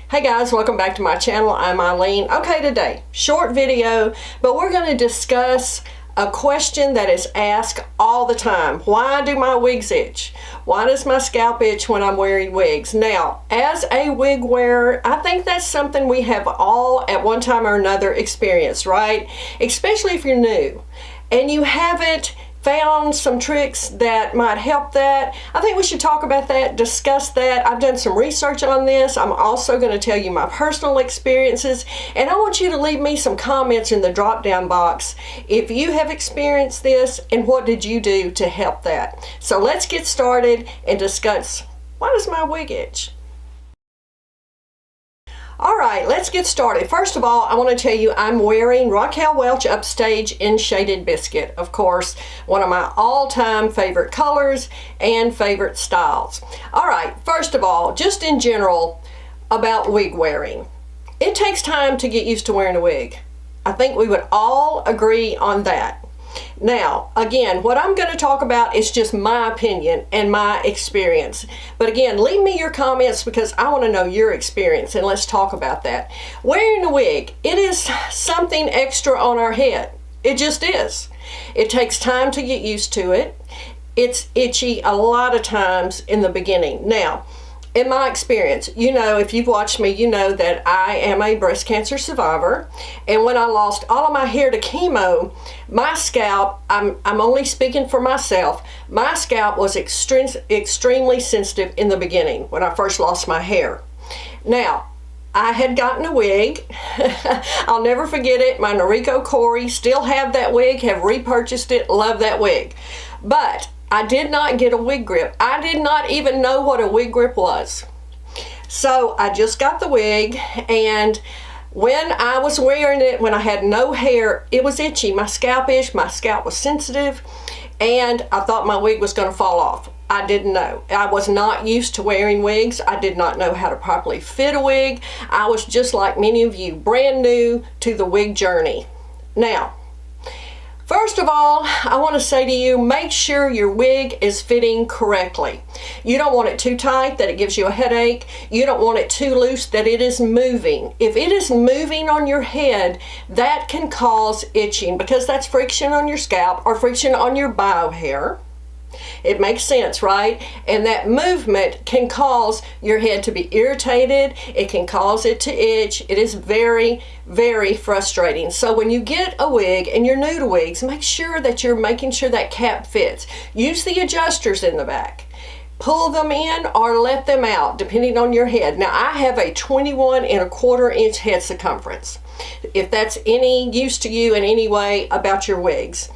Hey guys, welcome back to my channel. I'm Eileen. Okay, today, short video, but we're going to discuss a question that is asked all the time. Why do my wigs itch? Why does my scalp itch when I'm wearing wigs? Now, as a wig wearer, I think that's something we have all at one time or another experienced, right? Especially if you're new and you haven't found some tricks that might help that. I think we should talk about that, discuss that. I've done some research on this. I'm also going to tell you my personal experiences, and I want you to leave me some comments in the drop down box if you have experienced this and what did you do to help that. So let's get started and discuss, why does my wig itch? Alright, let's get started. First of all, I want to tell you I'm wearing Raquel Welch Upstage in Shaded Biscuit. Of course, one of my all-time favorite colors and favorite styles. Alright, first of all, just in general about wig wearing. It takes time to get used to wearing a wig. I think we would all agree on that. Now, again, what I'm going to talk about is just my opinion and my experience. But again, leave me your comments because I want to know your experience, and let's talk about that. Wearing a wig, it is something extra on our head. It just is. It takes time to get used to it. It's itchy a lot of times in the beginning. Now, in my experience, you know, if you've watched me, you know that I am a breast cancer survivor. And when I lost all of my hair to chemo, my scalp, I'm only speaking for myself, my scalp was extremely sensitive in the beginning when I first lost my hair. Now, I had gotten a wig. I'll never forget it. My Noriko Corey, still have that wig, have repurchased it, love that wig. But I did not get a wig grip. I did not even know what a wig grip was. So I just got the wig, and when I was wearing it, when I had no hair, it was itchy. My scalp itched, my scalp was sensitive, and I thought my wig was going to fall off. I didn't know. I was not used to wearing wigs. I did not know how to properly fit a wig. I was just like many of you, brand new to the wig journey. Now, first of all, I want to say to you, make sure your wig is fitting correctly. You don't want it too tight that it gives you a headache. You don't want it too loose that it is moving. If it is moving on your head, that can cause itching because that's friction on your scalp or friction on your bio hair. It makes sense, right? And that movement can cause your head to be irritated. It can cause it to itch. It is very, very frustrating. So when you get a wig and you're new to wigs, make sure that you're making sure that cap fits. Use the adjusters in the back. Pull them in or let them out depending on your head. Now I have a 21¼ inch head circumference. If that's any use to you in any way about your wigs.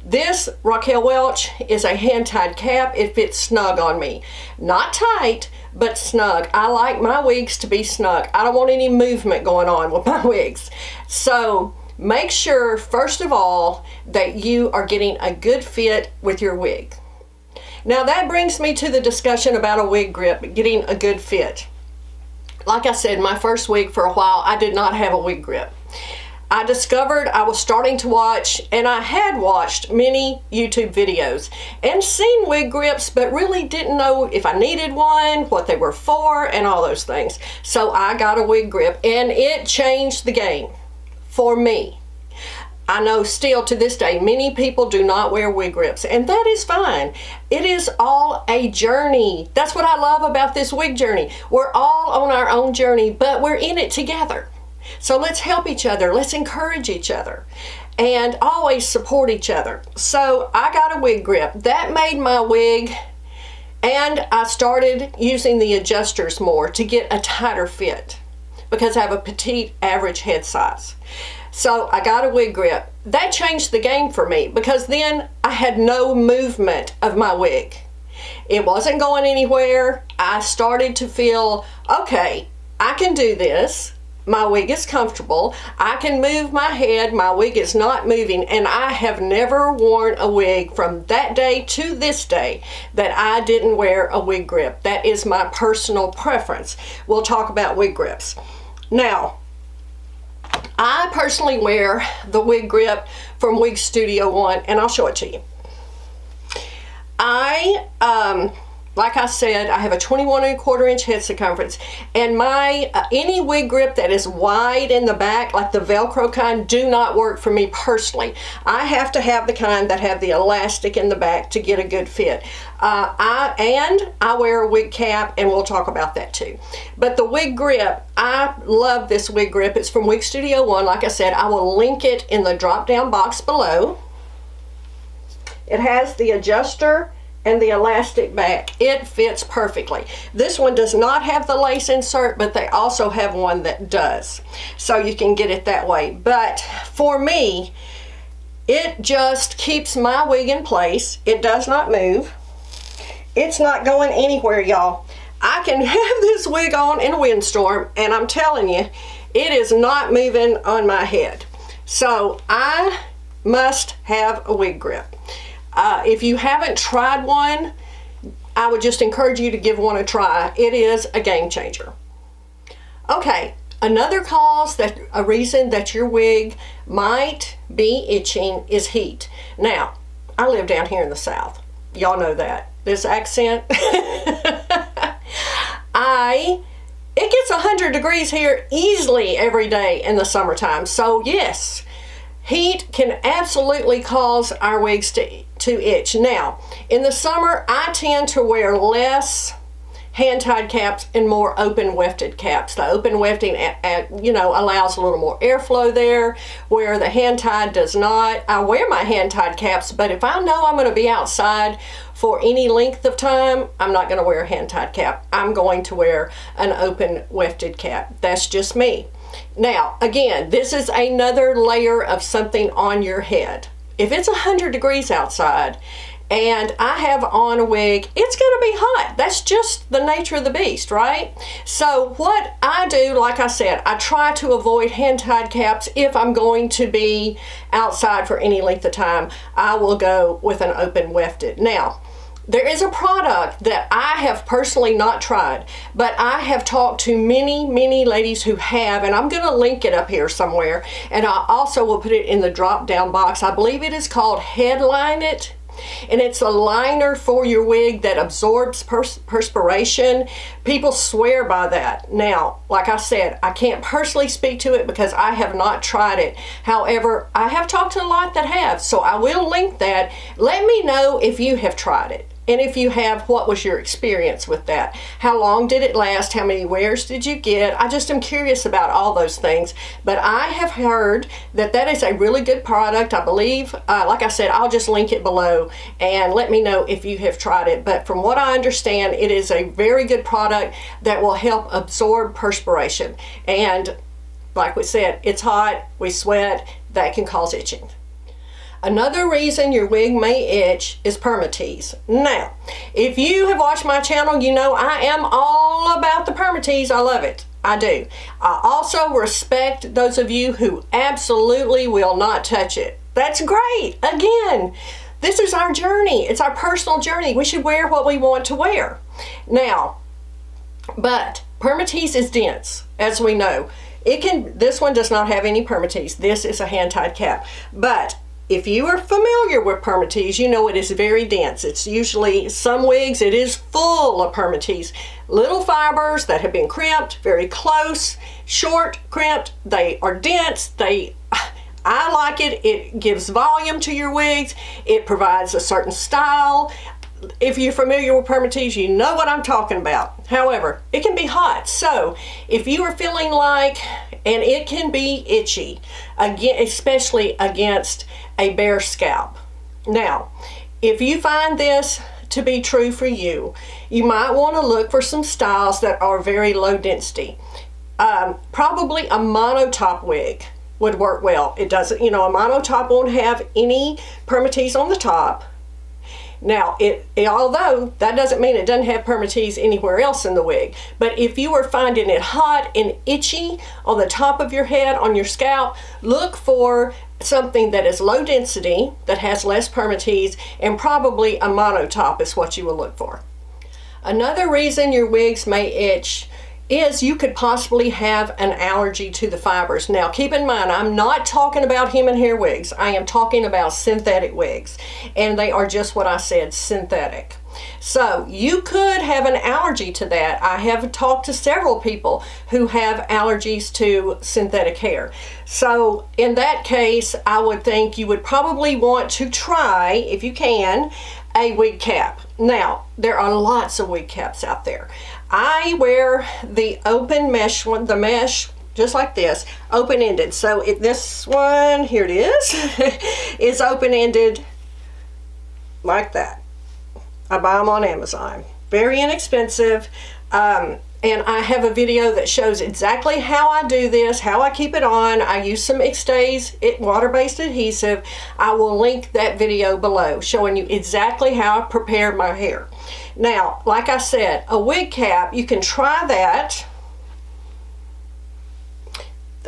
This Raquel Welch is a hand-tied cap. It fits snug on me. Not tight, but snug. I like my wigs to be snug. I don't want any movement going on with my wigs. So make sure, first of all, that you are getting a good fit with your wig. Now that brings me to the discussion about a wig grip, getting a good fit. Like I said, my first wig for a while, I did not have a wig grip. I discovered I was starting to watch, and I had watched many YouTube videos and seen wig grips, but really didn't know if I needed one, what they were for, and all those things. So I got a wig grip, and it changed the game for me. I know still to this day, many people do not wear wig grips, and that is fine. It is all a journey. That's what I love about this wig journey. We're all on our own journey, but we're in it together. So let's help each other, let's encourage each other, and always support each other. So I got a wig grip. That made my wig, and I started using the adjusters more to get a tighter fit because I have a petite average head size. So I got a wig grip. That changed the game for me because then I had no movement of my wig. It wasn't going anywhere. I started to feel, okay, I can do this. My wig is comfortable. I can move my head. My wig is not moving, and I have never worn a wig from that day to this day that I didn't wear a wig grip. That is my personal preference. We'll talk about wig grips. Now, I personally wear the wig grip from Wig Studio One, and I'll show it to you. I like I said, I have a 21¼ inch head circumference, and my any wig grip that is wide in the back, like the Velcro kind, do not work for me personally. I have to have the kind that have the elastic in the back to get a good fit. I wear a wig cap, and we'll talk about that too. But the wig grip, I love this wig grip. It's from Wig Studio One. Like I said, I will link it in the drop down box below. It has the adjuster and the elastic back. It fits perfectly. This one does not have the lace insert, but they also have one that does, so you can get it that way. But for me, it just keeps my wig in place. It does not move. It's not going anywhere, y'all. I can have this wig on in a windstorm, and I'm telling you, it is not moving on my head. So I must have a wig grip. If you haven't tried one, I would just encourage you to give one a try. It is a game changer. Okay, another a reason that your wig might be itching is heat. Now, I live down here in the South. Y'all know that. This accent. It gets 100 degrees here easily every day in the summertime. So yes, heat can absolutely cause our wigs to itch. Now, in the summer, I tend to wear less hand-tied caps and more open wefted caps. The open wefting, allows a little more airflow there, where the hand-tied does not. I wear my hand-tied caps, but if I know I'm going to be outside for any length of time, I'm not going to wear a hand-tied cap. I'm going to wear an open wefted cap. That's just me. Now, again, this is another layer of something on your head. If it's 100 degrees outside and I have on a wig, it's going to be hot. That's just the nature of the beast, right? So what I do, like I said, I try to avoid hand-tied caps. If I'm going to be outside for any length of time, I will go with an open wefted. Now, there is a product that I have personally not tried, but I have talked to many ladies who have, and I'm going to link it up here somewhere, and I also will put it in the drop down box. I believe it is called Hairline It, and it's a liner for your wig that absorbs perspiration. People swear by that. Now, like I said, I can't personally speak to it because I have not tried it. However, I have talked to a lot that have, so I will link that. Let me know if you have tried it. And if you have, what was your experience with that? How long did it last? How many wears did you get? I just am curious about all those things. But I have heard that that is a really good product. I believe, like I said, I'll just link it below and let me know if you have tried it. But from what I understand, it is a very good product that will help absorb perspiration. And like we said, it's hot, we sweat, that can cause itching. Another reason your wig may itch is permatease. Now, if you have watched my channel, you know I am all about the permatease. I love it. I do. I also respect those of you who absolutely will not touch it. That's great. Again, this is our journey. It's our personal journey. We should wear what we want to wear. Now, but permatease is dense, as we know. This one does not have any permatease. This is a hand-tied cap. But if you are familiar with permatease, you know it is very dense. It's usually, some wigs, it is full of permatease. Little fibers that have been crimped, very close, short, crimped. They are dense. I like it. It gives volume to your wigs. It provides a certain style. If you're familiar with permatease, you know what I'm talking about. However, it can be hot. So if you are feeling like, and it can be itchy, again, especially against a bare scalp. Now, if you find this to be true for you, you might want to look for some styles that are very low density. Probably a monotop wig would work well. It doesn't, a monotop won't have any permatease on the top. Now, although that doesn't mean it doesn't have permatease anywhere else in the wig, but if you are finding it hot and itchy on the top of your head, on your scalp, look for something that is low density, that has less permatease, and probably a monotop is what you will look for. Another reason your wigs may itch is you could possibly have an allergy to the fibers. Now keep in mind, I'm not talking about human hair wigs. I am talking about synthetic wigs, and they are just what I said, synthetic. So you could have an allergy to that. I have talked to several people who have allergies to synthetic hair. So in that case, I would think you would probably want to try, if you can, a wig cap. Now, there are lots of wig caps out there. I wear the open mesh one, the mesh, just like this, open-ended. So this one, here it is, is open-ended like that. I buy them on Amazon. Very inexpensive. And I have a video that shows exactly how I do this, how I keep it on. I use some Xstays water-based adhesive. I will link that video below showing you exactly how I prepare my hair. Now, like I said, a wig cap, you can try that.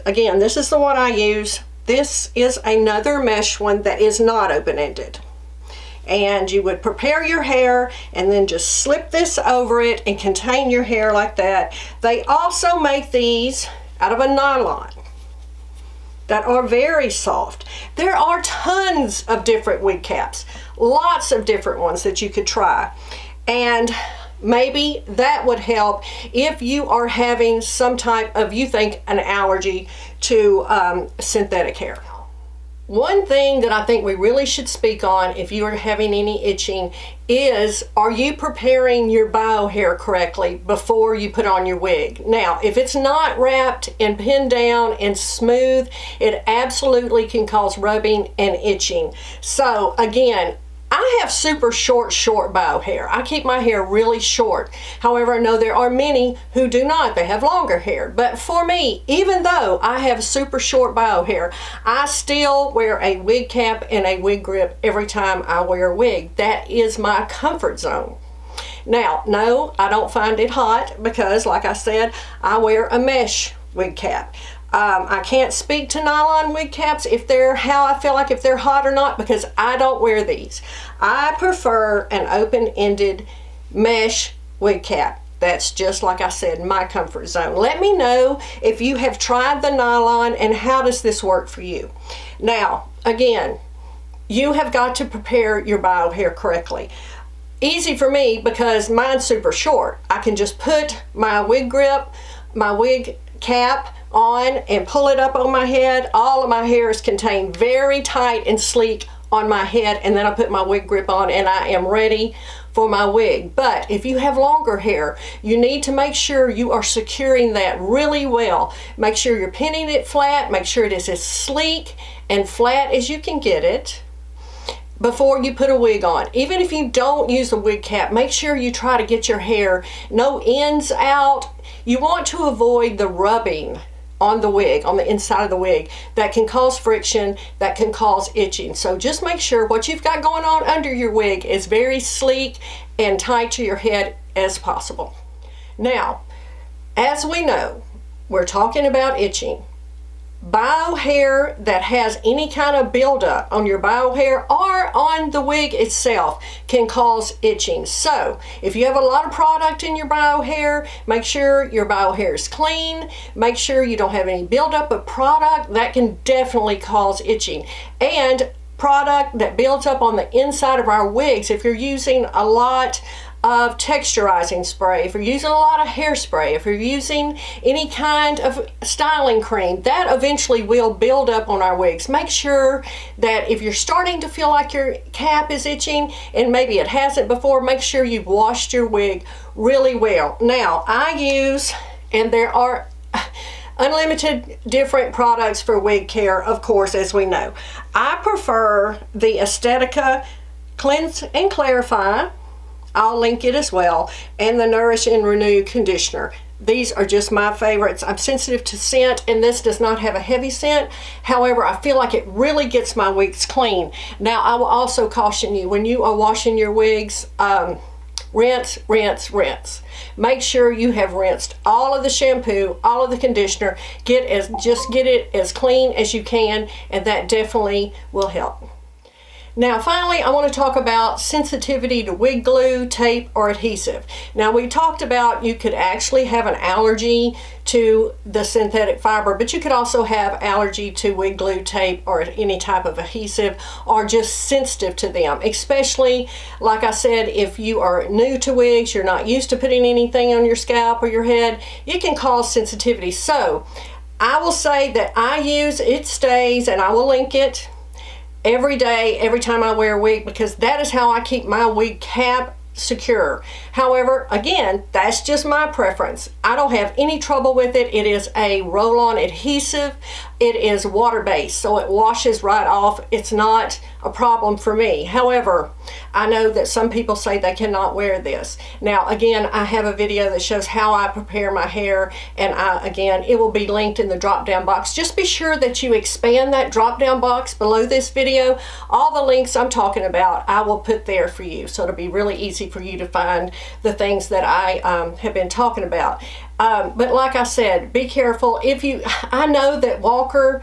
Again, this is the one I use. This is another mesh one that is not open-ended. And you would prepare your hair and then just slip this over it and contain your hair like that. They also make these out of a nylon that are very soft. There are tons of different wig caps, lots of different ones that you could try. And maybe that would help if you are having some type of, you think, an allergy to synthetic hair. One thing that I think we really should speak on if you are having any itching is, are you preparing your bio hair correctly before you put on your wig? Now, if it's not wrapped and pinned down and smooth, it absolutely can cause rubbing and itching. So again, I have super short bio hair. I keep my hair really short. However, I know there are many who do not. They have longer hair. But for me, even though I have super short bio hair, I still wear a wig cap and a wig grip every time I wear a wig. That is my comfort zone. Now, no, I don't find it hot because, like I said, I wear a mesh wig cap. I can't speak to nylon wig caps if they're how I feel like if they're hot or not, because I don't wear these. I prefer an open-ended mesh wig cap. That's just, like I said, my comfort zone. Let me know if you have tried the nylon and how does this work for you. Now, again, you have got to prepare your bio hair correctly. Easy for me because mine's super short. I can just put my wig grip, my wig cap on and pull it up on my head. All of my hair is contained very tight and sleek on my head, and then I put my wig grip on and I am ready for my wig. But if you have longer hair, you need to make sure you are securing that really well. Make sure you're pinning it flat. Make sure it is as sleek and flat as you can get it before you put a wig on. Even if you don't use a wig cap, make sure you try to get your hair no ends out. You want to avoid the rubbing on the wig, on the inside of the wig. That can cause friction, that can cause itching. So just make sure what you've got going on under your wig is very sleek and tight to your head as possible. Now, as we know, we're talking about itching. Bio hair that has any kind of buildup on your bio hair or on the wig itself can cause itching. So if you have a lot of product in your bio hair, make sure your bio hair is clean. Make sure you don't have any buildup of product. That can definitely cause itching. And product that builds up on the inside of our wigs, if you're using a lot of texturizing spray, if you're using a lot of hairspray, if you're using any kind of styling cream, that eventually will build up on our wigs. Make sure that if you're starting to feel like your cap is itching and maybe it hasn't before, make sure you've washed your wig really well. Now, I use, and there are unlimited different products for wig care, of course, as we know. I prefer the Estetica Cleanse and Clarify. I'll link it as well, and the Nourish and Renew conditioner. These are just my favorites. I'm sensitive to scent, and this does not have a heavy scent. However, I feel like it really gets my wigs clean. Now, I will also caution you, when you are washing your wigs, rinse, rinse, rinse. Make sure you have rinsed all of the shampoo, all of the conditioner. Just get it as clean as you can, and that definitely will help. Now finally, I want to talk about sensitivity to wig glue, tape, or adhesive. Now we talked about you could actually have an allergy to the synthetic fiber, but you could also have allergy to wig glue, tape, or any type of adhesive, or just sensitive to them. Especially, like I said, if you are new to wigs, you're not used to putting anything on your scalp or your head, it can cause sensitivity. So I will say that I use It Stays, and I will link it, every day, every time I wear a wig, because that is how I keep my wig cap secure. However, again, that's just my preference. I don't have any trouble with it. It is a roll-on adhesive. It is water-based, so it washes right off. It's not a problem for me. However, I know that some people say they cannot wear this. Now, again, I have a video that shows how I prepare my hair, and again, it will be linked in the drop-down box. Just be sure that you expand that drop-down box below this video. All the links I'm talking about, I will put there for you, so it'll be really easy for you to find the things that I have been talking about. But like I said, be careful. I know that Walker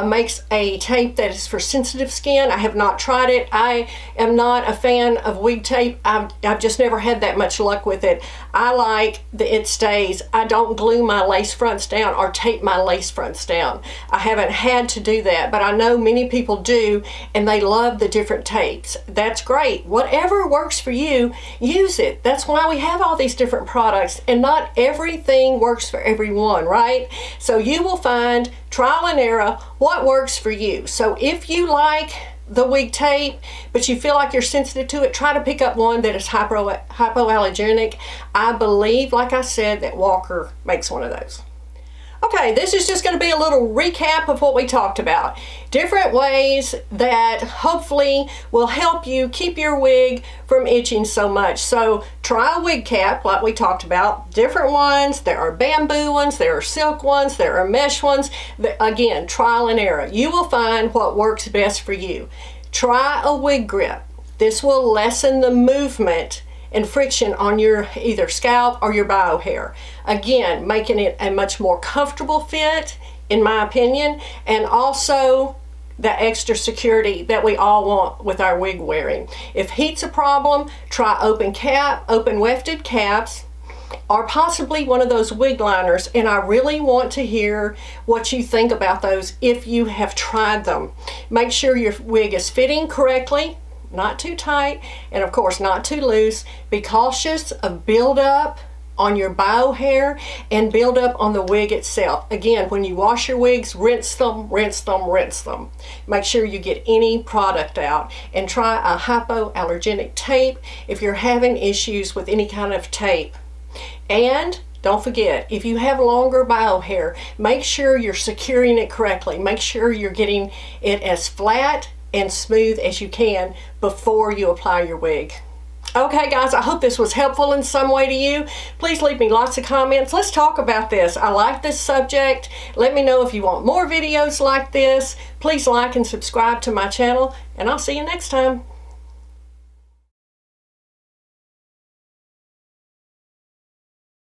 makes a tape that is for sensitive skin. I have not tried it. I am not a fan of wig tape. I've just never had that much luck with it. I like the It Stays. I don't glue my lace fronts down or tape my lace fronts down. I haven't had to do that, but I know many people do, and they love the different tapes. That's great. Whatever works for you, use it. That's why we have all these different products, and not everything works for everyone, right? So you will find, trial and error, what works for you. So if you like the wig tape, but you feel like you're sensitive to it, try to pick up one that is hypoallergenic. I believe, like I said, that Walker makes one of those. Okay, this is just going to be a little recap of what we talked about. Different ways that hopefully will help you keep your wig from itching so much. So try a wig cap like we talked about. Different ones. There are bamboo ones, there are silk ones, there are mesh ones. Again, trial and error. You will find what works best for you. Try a wig grip. This will lessen the movement and friction on your either scalp or your bio hair. Again, making it a much more comfortable fit, in my opinion, and also the extra security that we all want with our wig wearing. If heat's a problem, try open wefted caps, or possibly one of those wig liners, and I really want to hear what you think about those if you have tried them. Make sure your wig is fitting correctly, not too tight, and of course not too loose. Be cautious of buildup on your bio hair and buildup on the wig itself. Again, when you wash your wigs, rinse them, rinse them, rinse them. Make sure you get any product out, and try a hypoallergenic tape if you're having issues with any kind of tape. And don't forget, if you have longer bio hair, make sure you're securing it correctly. Make sure you're getting it as flat and smooth as you can before you apply your wig. Okay guys, I hope this was helpful in some way to you. Please leave me lots of comments. Let's talk about this. I like this subject. Let me know if you want more videos like this. Please like and subscribe to my channel, and I'll see you next time.